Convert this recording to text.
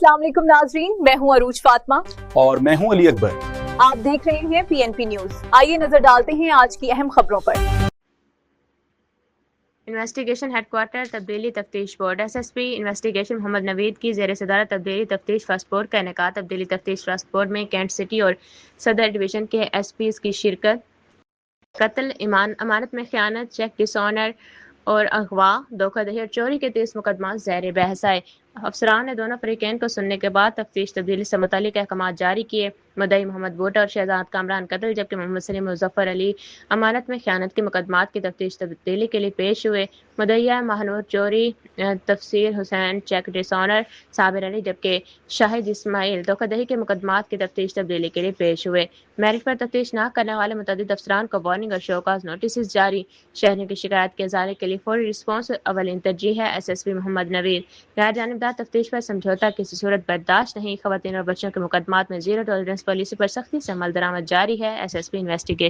अस्सलाम वालेकुम नाजरीन, मैं हूं अरूज फातिमा और मैं हूं अली अकबर। आप देख रहे हैं PNP न्यूज। आइए नजर डालते हैं आज की अहम खबरों पर। इन्वेस्टिगेशन हेडक्वार्टर तब्दीली तफ्तीश board SSP investigation Mohammad Naveed की ज़ेर सदारत तब्दीली तफ्तीश फर्स्ट बोर्ड का इनेकाद। तब्दीली तफ्तीश फर्स्ट बोर्ड में कैंट सिटी और सदर डिवीज़न के SPs की शिरकत। कत्ल, अमानत में ख़यानत, चेक डिसऑनर और अगवा, धोखाधड़ी और चोरी के 30 मुकदमा ज़ेर बहस आए। अफसरान ने दोनों फरीकैन को सुनने के बाद तफ्तीश तब्दीली से मुतालिक अहकामात जारी किए। मुद्दई मोहम्मद बूटा और शहजाद कामरान कत्ल जबकि मोहम्मद सलीम मुजफ्फर अली अमानत में ख़यानत के मुकदमात की तफ्तीश तब्दीली के लिए पेश हुए। मुद्दईया महानूर चोरी, तफसीर हुसैन चेक डिसऑनर, साबिर अली जबकि शाहिद इस्माइल धोखाधड़ी के मुकदमात की तफ्तीश तब्दीली के लिए पेश हुए। मैरिट पर तफ्तीश न करने वाले मुतअद्दिद अफसरान को वार्निंग और शोकाज नोटिस जारी। शहरियों की शिकायत के इज़ाले के लिए फौरी रिस्पॉन्स अवलिन तरजीह है। SSP मोहम्मद नवीद। गैर जानिबदार तफ्तीश पर समझौता किसी सूरत बर्दाश्त नहीं। खवातीन और बच्चों के मुकदमात में जीरो टॉलरेंस पॉलिसी पर सख्ती से अमल दरामद जारी है। SSP investigation